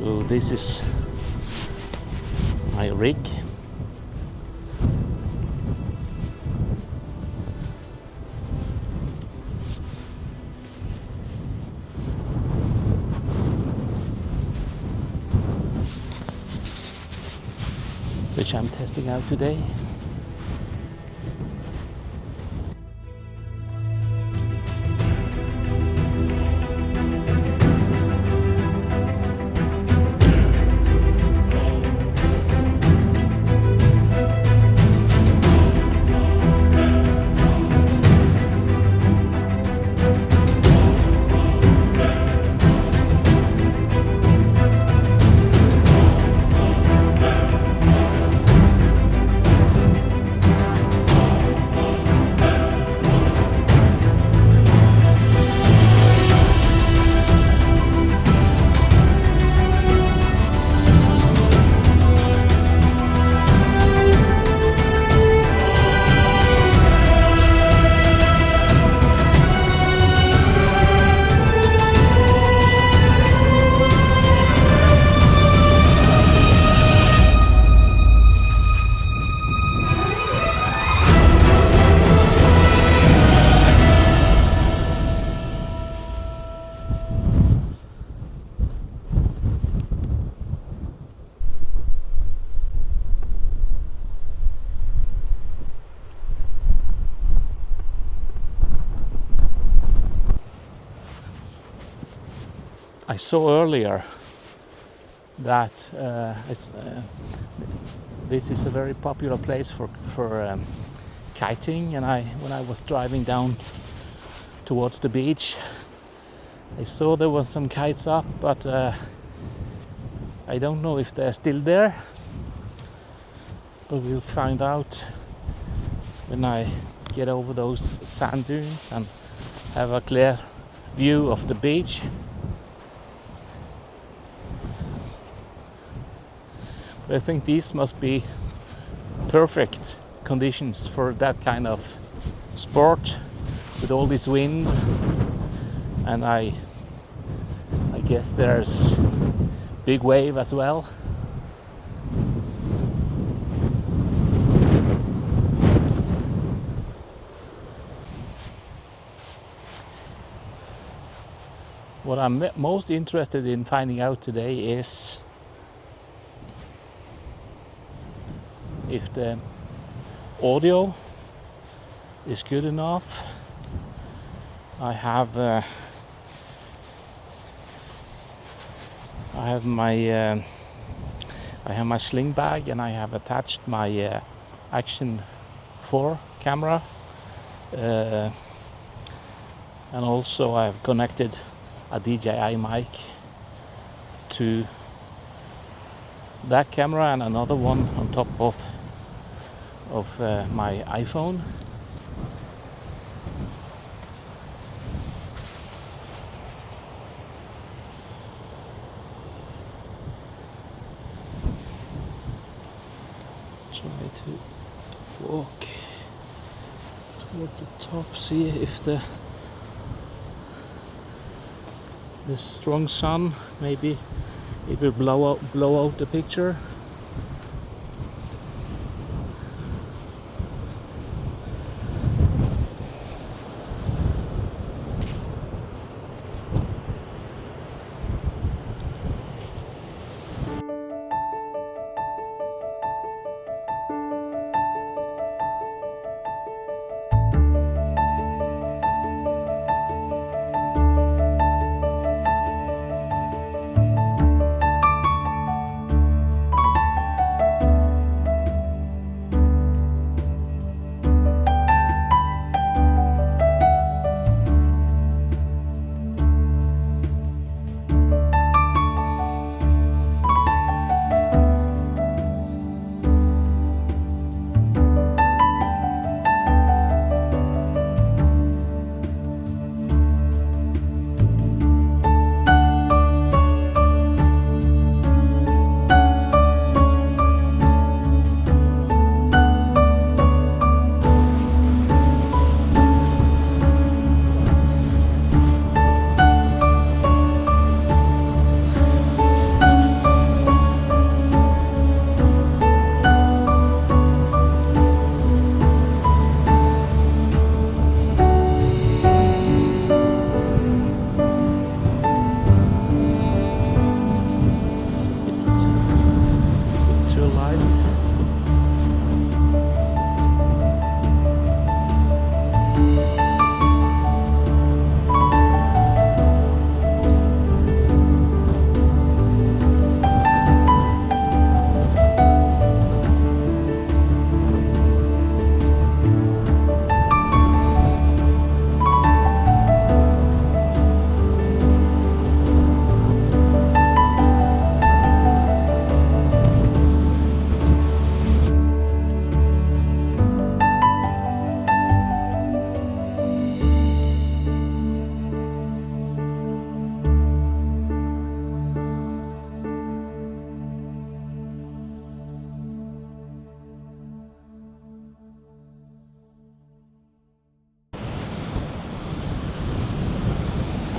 So this is my rig. Which I'm testing out today. I saw earlier that this is a very popular place for kiting, and when I was driving down towards the beach, I saw there was some kites up, but I don't know if they're still there, but we'll find out when I get over those sand dunes and have a clear view of the beach. I think these must be perfect conditions for that kind of sport with all this wind, and I guess there's big wave as well. What I'm most interested in finding out today is if the audio is good enough. I have my sling bag, and I have attached my Action 4 camera, and also I have connected a DJI Mic to that camera and another one on top of my iPhone. Try to walk toward the top, see if the strong sun maybe it will blow out the picture.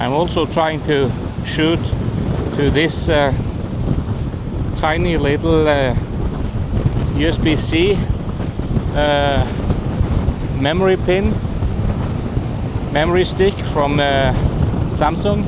I'm also trying to shoot to this tiny little USB-C memory stick from Samsung.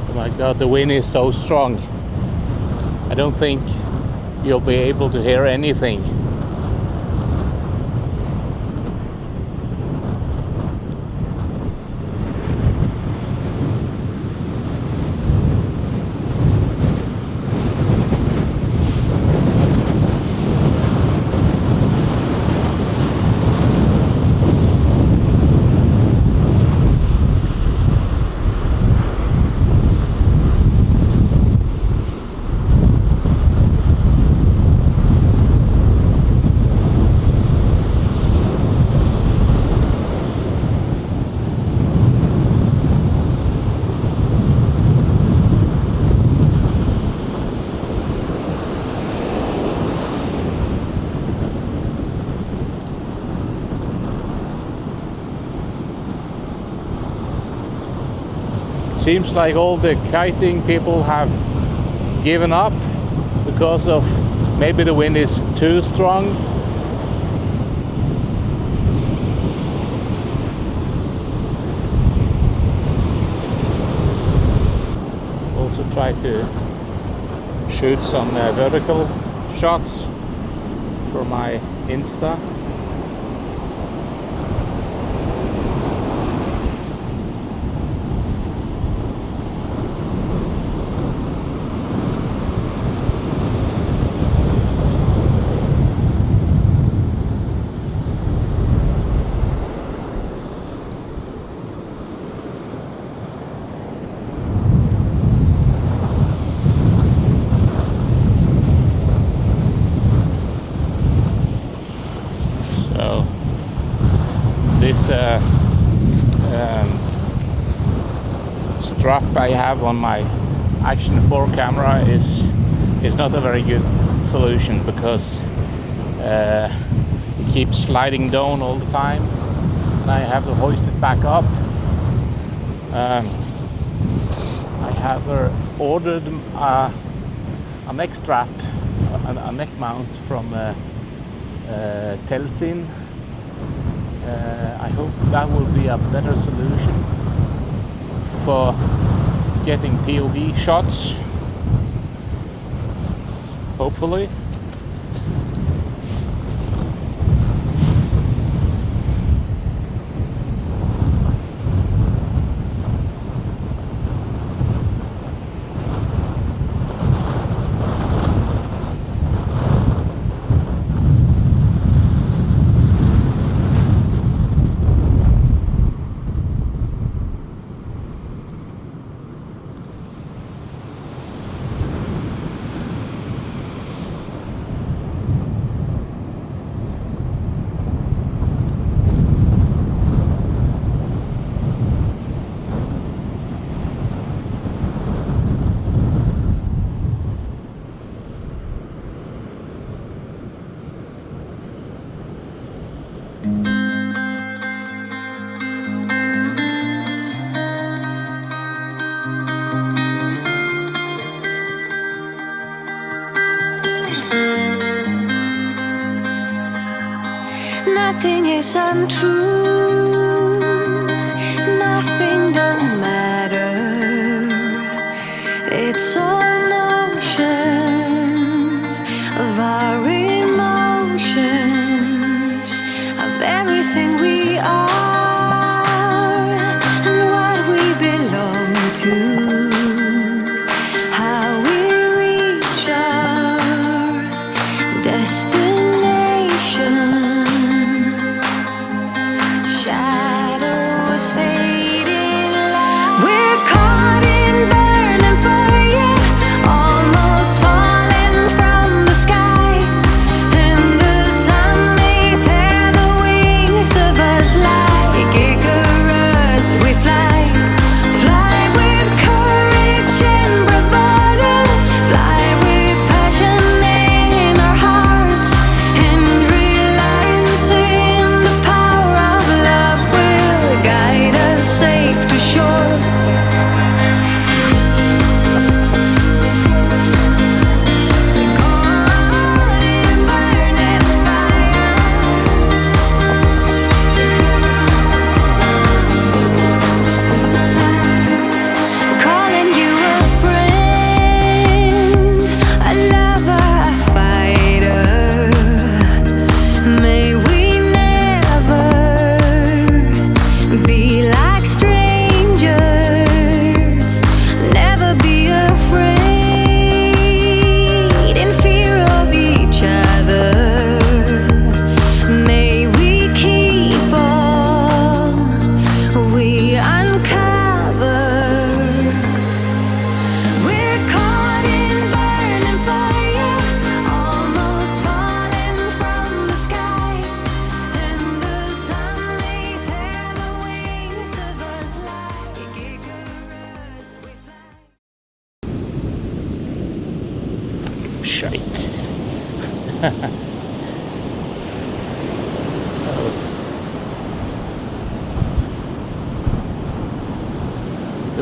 Oh my god, the wind is so strong. I don't think you'll be able to hear anything. Seems like all the kiting people have given up because of maybe the wind is too strong. Also try to shoot some vertical shots for my Insta. This strap I have on my Action 4 camera is not a very good solution because it keeps sliding down all the time and I have to hoist it back up. I have ordered a neck strap, a neck mount from Telsin. I hope that will be a better solution for getting POV shots, hopefully. Nothing is untrue, nothing don't matter. It's all notions of our emotions, of everything we are and what we belong to, how we reach our destination. Shadows fading light. We're caught in burning fire, almost falling from the sky, and the sun may tear the wings of us.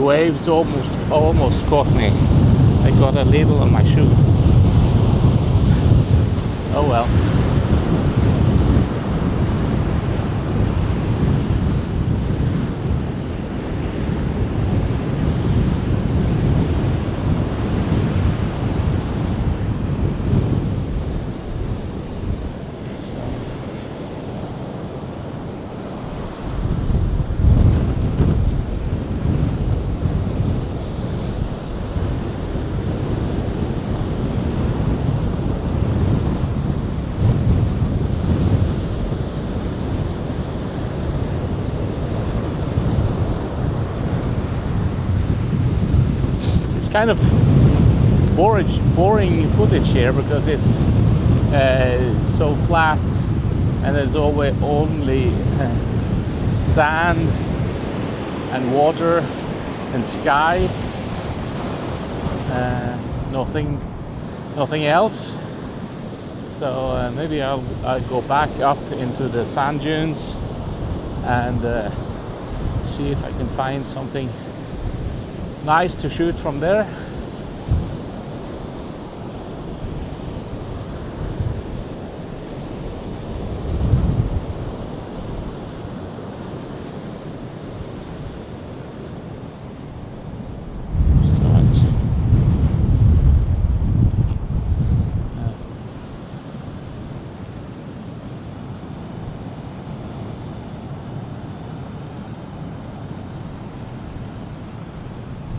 The waves almost caught me. I got a little on my shoe. Oh well. Kind of boring footage here because it's so flat and there's always only sand and water and sky, nothing else. So maybe I'll go back up into the sand dunes and see if I can find something nice to shoot from there.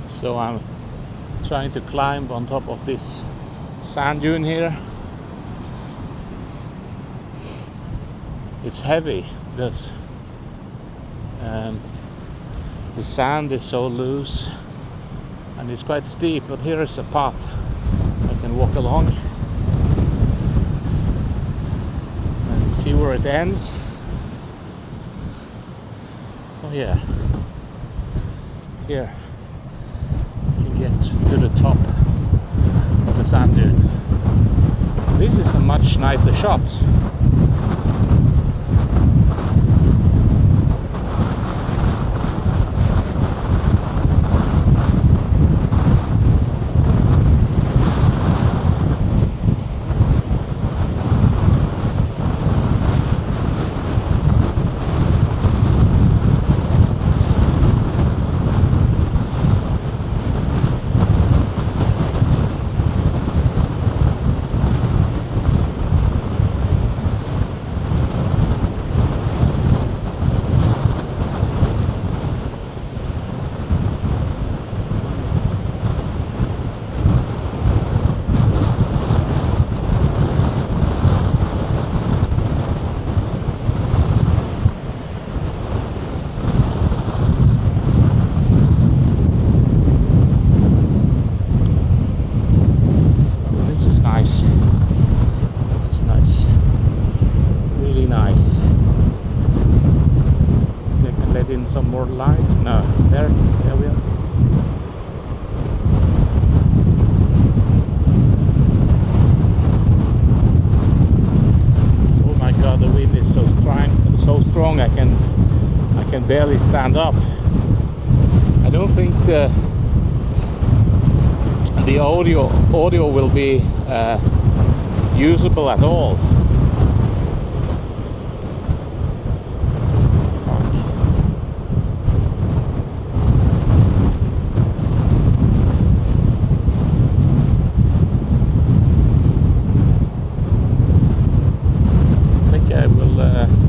So I'm trying to climb on top of this sand dune here. It's heavy because the sand is so loose and it's quite steep, but here is a path I can walk along and see where it ends. Oh yeah, here get to the top of the sand dune. This is a much nicer shot. Some more lights. No, there we are. Oh my god, the wind is so strong I can barely stand up. I don't think the audio will be usable at all.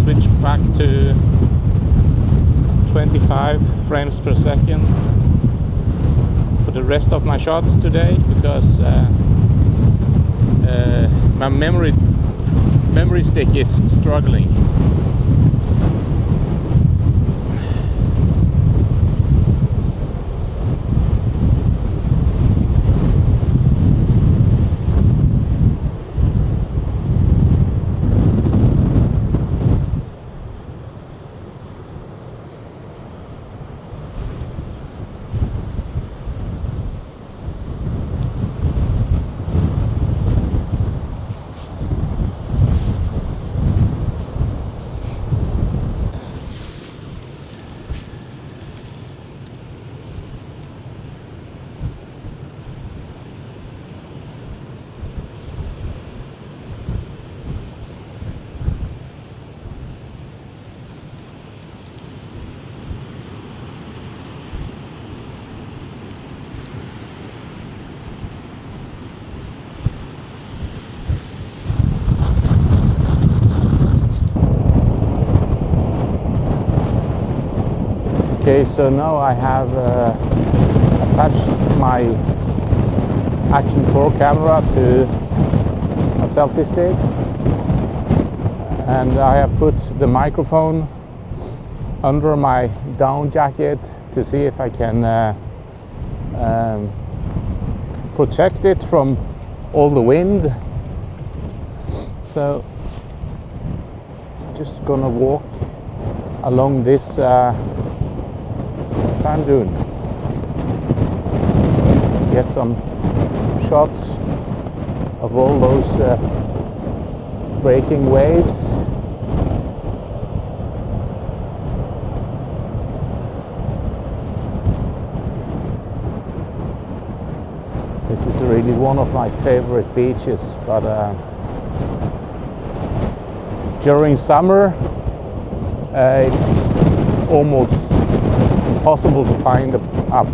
Switch back to 25 frames per second for the rest of my shots today, because my memory stick is struggling. Okay, so now I have attached my Action 4 camera to a selfie stick, and I have put the microphone under my down jacket to see if I can protect it from all the wind. So I'm just gonna walk along this sand dune, get some shots of all those breaking waves. This is really one of my favorite beaches, but during summer it's almost impossible to find a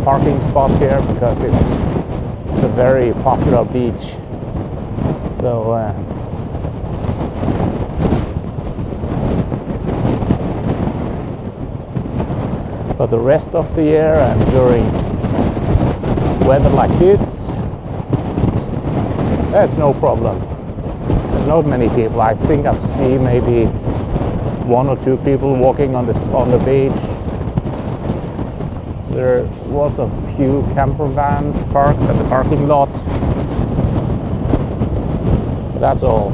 parking spot here because it's a very popular beach. So but the rest of the year and during weather like this, that's no problem. There's not many people. I think I see maybe 1 or 2 people walking on the beach. There was a few camper vans parked at the parking lot. But that's all.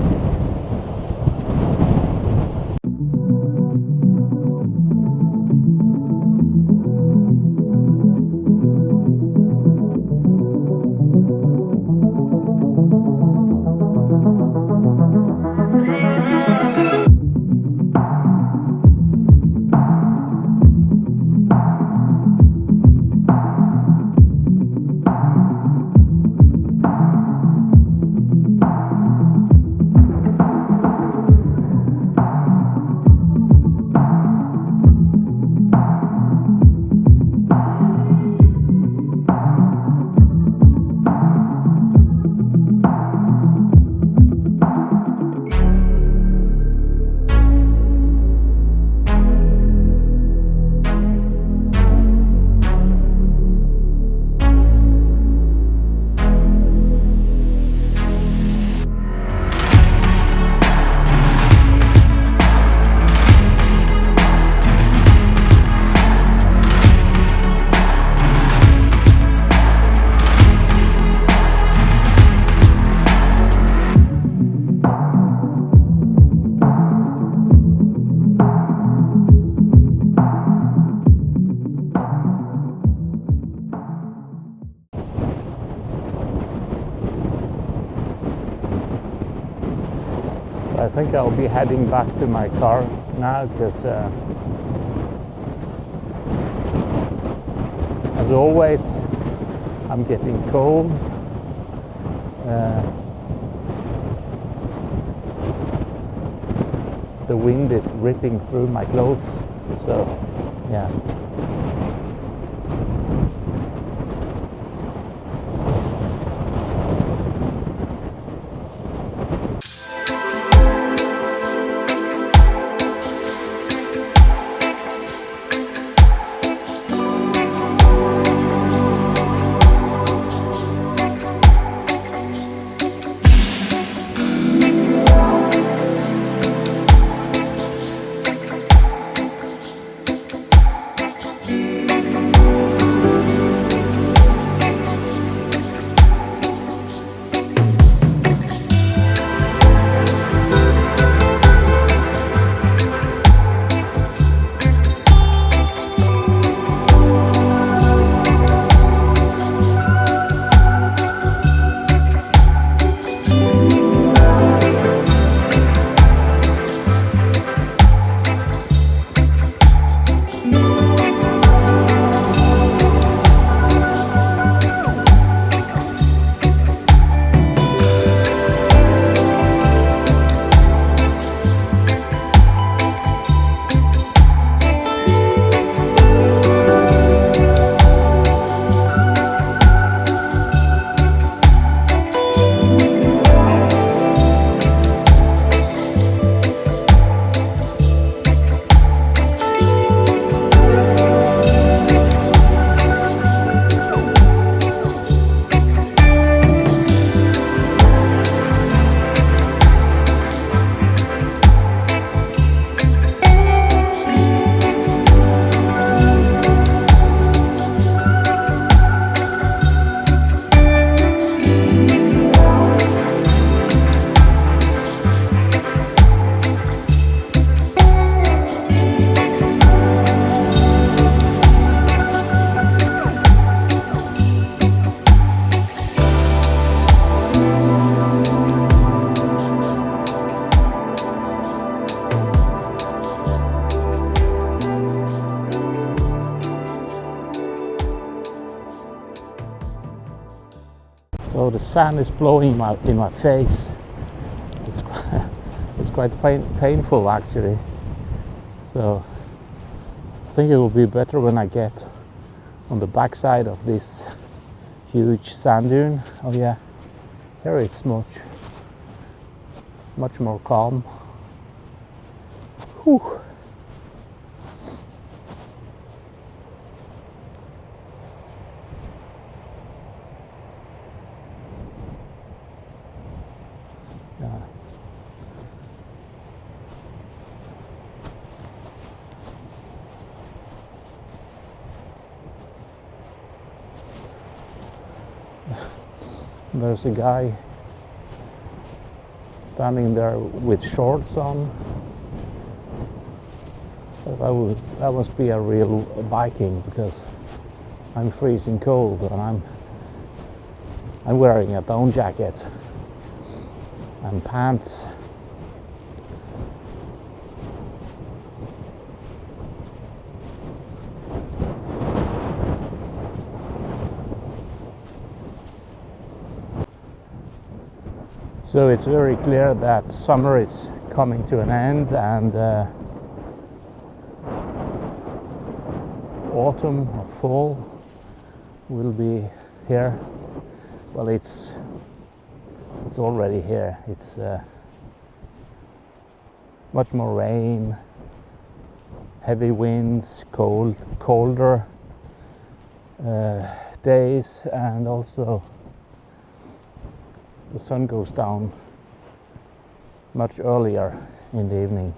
I think I'll be heading back to my car now because as always I'm getting cold. The wind is ripping through my clothes, so yeah. the sand is blowing in my face. It's it's quite painful actually. So I think it will be better when I get on the backside of this huge sand dune. Oh yeah, here it's much more calm. Whew. There's a guy standing there with shorts on. That must be a real Viking, because I'm freezing cold and I'm wearing a down jacket and pants. So it's very clear that summer is coming to an end, and autumn or fall will be here. Well, it's already here. It's much more rain, heavy winds, colder days, and also the sun goes down much earlier in the evening.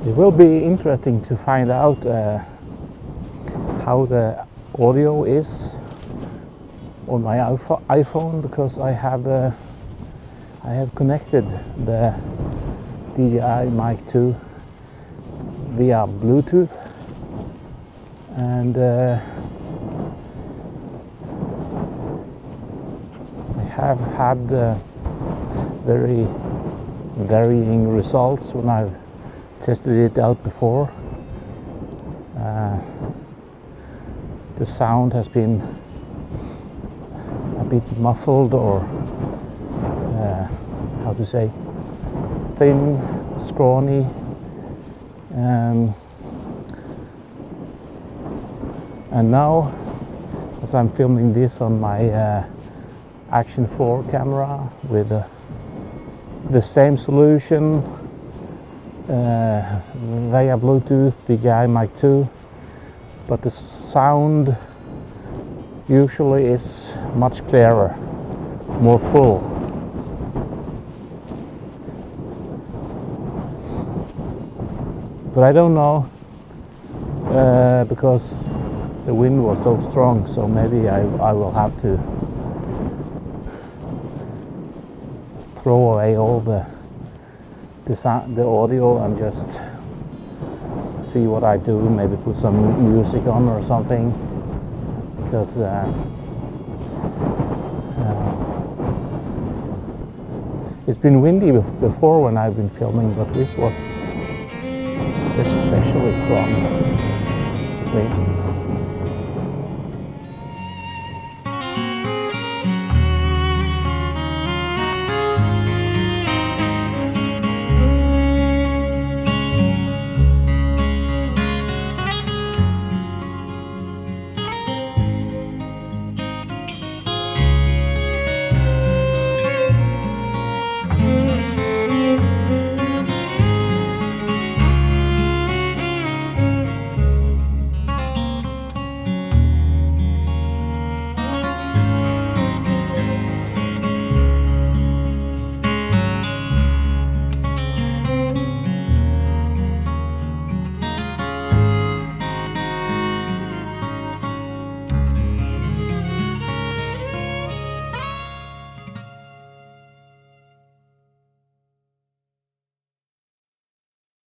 It will be interesting to find out how the audio is on my iPhone, because I have connected the DJI Mic 2 via Bluetooth, and I have had very varying results when I've tested it out before. The sound has been a bit muffled, or how to say, thin, scrawny. And now, as I'm filming this on my Action 4 camera with the same solution via Bluetooth, DJI Mic 2, but the sound usually is much clearer, more full. But I don't know, because the wind was so strong, so maybe I will have to throw away all the audio and just see what I do, maybe put some music on or something, because it's been windy before when I've been filming, but this was especially strong winds.